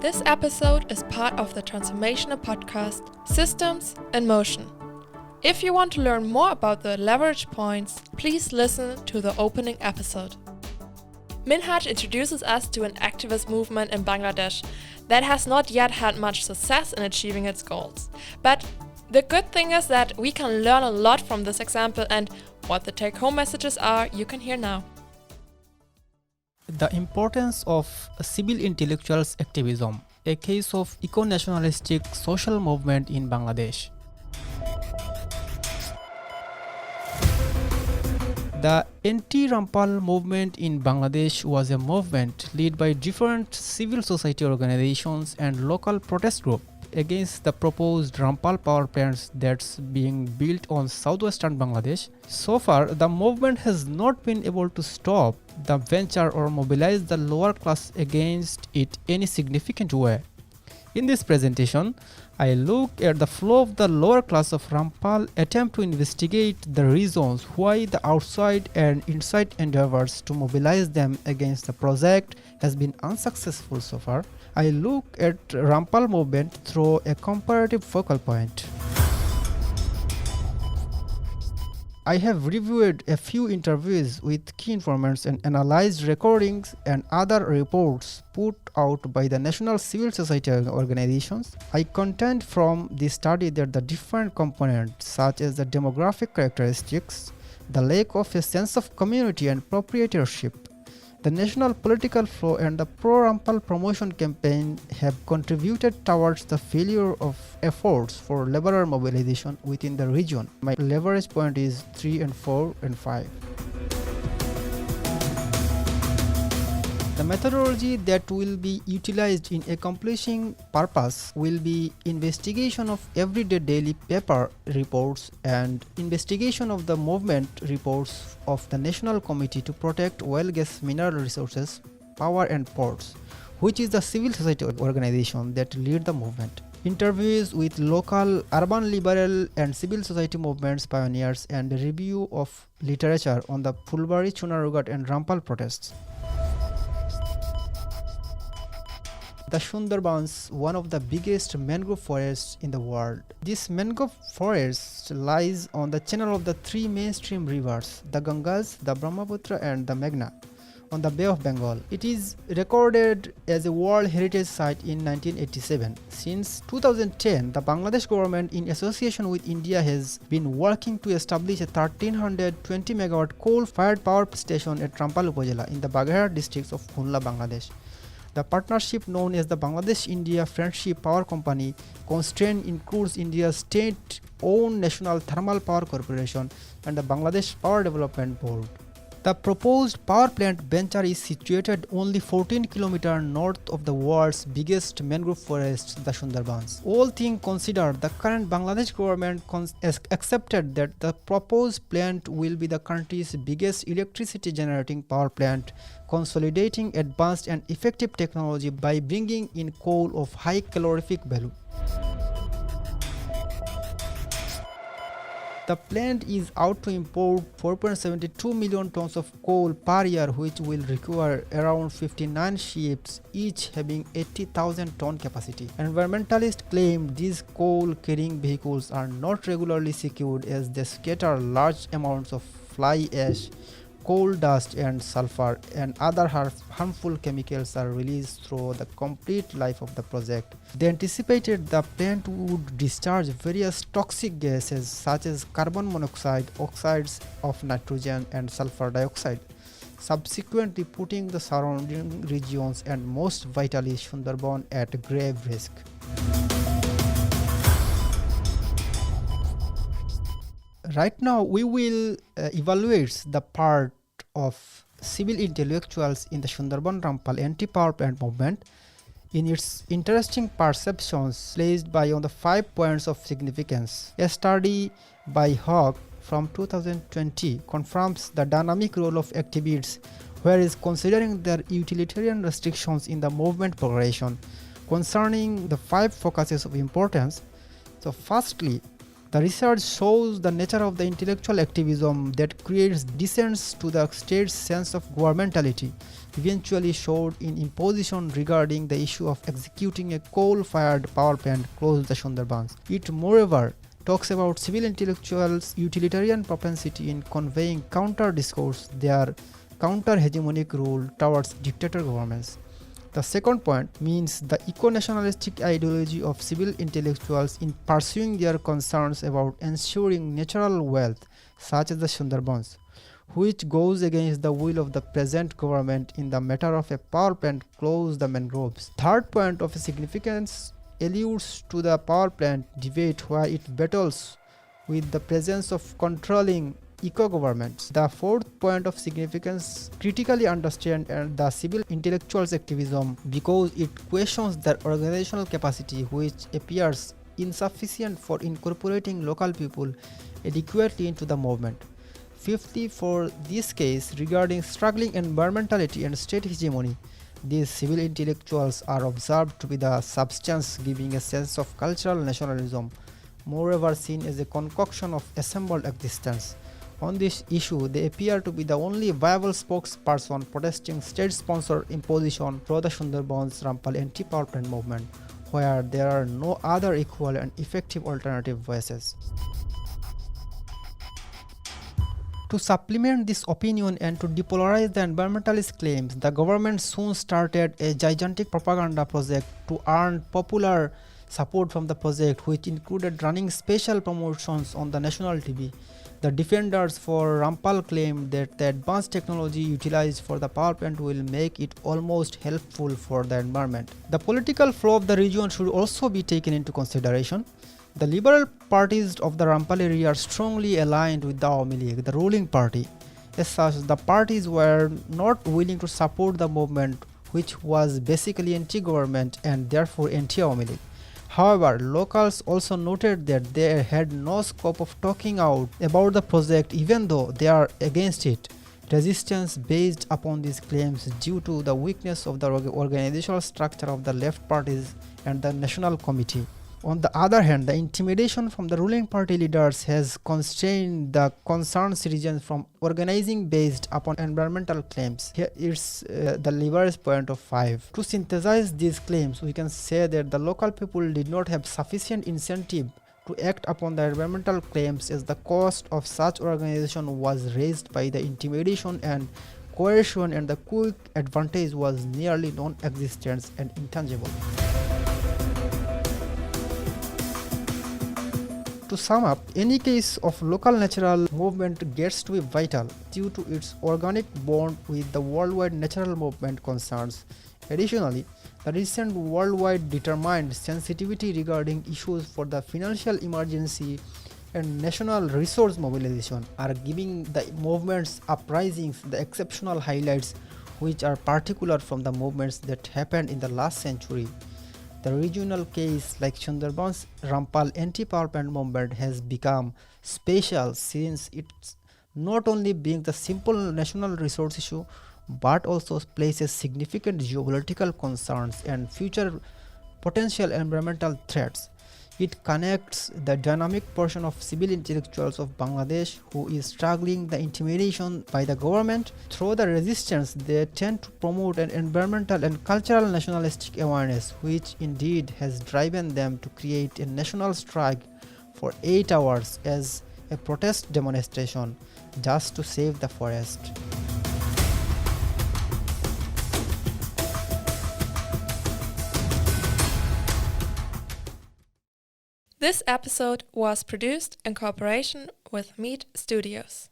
This episode is part of the transformational podcast Systems in Motion. If you want to learn more about the leverage points, please listen to the opening episode. Minhaj introduces us to an activist movement in Bangladesh that has not yet had much success in achieving its goals. But the good thing is that we can learn a lot from this example, and what the take-home messages are, you can hear now. The importance of civil intellectuals activism, a case of eco-nationalistic social movement in Bangladesh. The anti-rampal movement in Bangladesh was a movement led by different civil society organizations and local protest groups against the proposed rampal power plants that's being built on southwestern Bangladesh. So far, the movement has not been able to stop the venture or mobilize the lower class against it any significant way. In this presentation, I look at the flow of the lower class of Rampal, attempt to investigate the reasons why the outside and inside endeavors to mobilize them against the project has been unsuccessful so far. I look at Rampal movement through a comparative focal point. I have reviewed a few interviews with key informants and analyzed recordings and other reports put out by the national civil society organizations. I contend from this study that the different components such as the demographic characteristics, the lack of a sense of community and proprietorship, the national political flow and the pro-Rampal promotion campaign have contributed towards the failure of efforts for laborer mobilization within the region. My leverage point is 3 and 4 and 5. The methodology that will be utilized in accomplishing purpose will be investigation of everyday daily paper reports and investigation of the movement reports of the National Committee to Protect Oil, Gas, Mineral Resources, Power and Ports, which is the civil society organization that lead the movement. Interviews with local urban liberal and civil society movements pioneers and a review of literature on the Fulbari, Chunarugat and Rampal protests. The Sundarbans, one of the biggest mangrove forests in the world. This mangrove forest lies on the channel of the three mainstream rivers, the Ganges, the Brahmaputra and the Meghna, on the Bay of Bengal. It is recorded as a World Heritage Site in 1987. Since 2010, the Bangladesh government in association with India has been working to establish a 1320 megawatt coal-fired power station at Rampal Upazila in the Bagharat district of Khunla, Bangladesh. The partnership known as the Bangladesh-India Friendship Power Company constraint includes India's state-owned National Thermal Power Corporation and the Bangladesh Power Development Board. The proposed power plant venture is situated only 14 km north of the world's biggest mangrove forest, the Sundarbans. All things considered, the current Bangladesh government accepted that the proposed plant will be the country's biggest electricity generating power plant, consolidating advanced and effective technology by bringing in coal of high calorific value. The plant is out to import 4.72 million tons of coal per year, which will require around 59 ships, each having 80,000 ton capacity. Environmentalists claim these coal-carrying vehicles are not regularly secured as they scatter large amounts of fly ash, coal dust and sulfur and other harmful chemicals are released through the complete life of the project. They anticipated the plant would discharge various toxic gases such as carbon monoxide, oxides of nitrogen and sulfur dioxide, subsequently putting the surrounding regions and most vitally Sundarban at grave risk. Right now, we will evaluate the part of civil intellectuals in the Sundarban Rampal anti-power plant movement in its interesting perceptions placed by on the 5 points of significance. A study by Hawk from 2020 confirms the dynamic role of activists, whereas considering their utilitarian restrictions in the movement progression concerning the 5 focuses of importance. So firstly, The research shows the nature of the intellectual activism that creates dissents to the state's sense of governmentality, eventually showed in imposition regarding the issue of executing a coal-fired power plant close to the Sundarbans. It moreover talks about civil intellectuals' utilitarian propensity in conveying counter-discourse, their counter-hegemonic rule towards dictator governments. The second point means the eco-nationalistic ideology of civil intellectuals in pursuing their concerns about ensuring natural wealth, such as the Sundarbans, which goes against the will of the present government in the matter of a power plant close to the mangroves. Third point of significance alludes to the power plant debate where it battles with the presence of controlling eco-governments. The fourth point of significance critically understands the civil intellectuals activism because it questions their organizational capacity, which appears insufficient for incorporating local people adequately into the movement. Fifthly, for this case regarding struggling environmentality and state hegemony, these civil intellectuals are observed to be the substance giving a sense of cultural nationalism, moreover seen as a concoction of assembled existence. On this issue, they appear to be the only viable spokesperson protesting state-sponsored imposition through the Sundarbans Rampal anti-power plant movement, where there are no other equal and effective alternative voices. To supplement this opinion and to depolarize the environmentalist claims, the government soon started a gigantic propaganda project to earn popular support from the project, which included running special promotions on the national TV. The defenders for Rampal claimed that the advanced technology utilized for the power plant will make it almost helpful for the environment. The political flow of the region should also be taken into consideration. The liberal parties of the Rampal area are strongly aligned with the Awami League, the ruling party. As such, the parties were not willing to support the movement, which was basically anti-government and therefore anti-Awami League. However, locals also noted that they had no scope of talking out about the project even though they are against it. Resistance based upon these claims due to the weakness of the organizational structure of the left parties and the National Committee. On the other hand, the intimidation from the ruling party leaders has constrained the concerned citizens from organizing based upon environmental claims. Here is the leverage point of 5. To synthesize these claims, we can say that the local people did not have sufficient incentive to act upon the environmental claims as the cost of such organization was raised by the intimidation and coercion, and the quick advantage was nearly non-existent and intangible. To sum up, any case of local natural movement gets to be vital due to its organic bond with the worldwide natural movement concerns. Additionally, the recent worldwide determined sensitivity regarding issues for the financial emergency and national resource mobilization are giving the movement's uprisings the exceptional highlights which are particular from the movements that happened in the last century. The regional case like Sundarbans Rampal anti-power plant movement has become special since it's not only being the simple national resource issue but also places significant geopolitical concerns and future potential environmental threats. It connects the dynamic portion of civil intellectuals of Bangladesh who is struggling the intimidation by the government. Through the resistance, they tend to promote an environmental and cultural nationalistic awareness, which indeed has driven them to create a national strike for 8 hours as a protest demonstration just to save the forest. This episode was produced in cooperation with Meet Studios.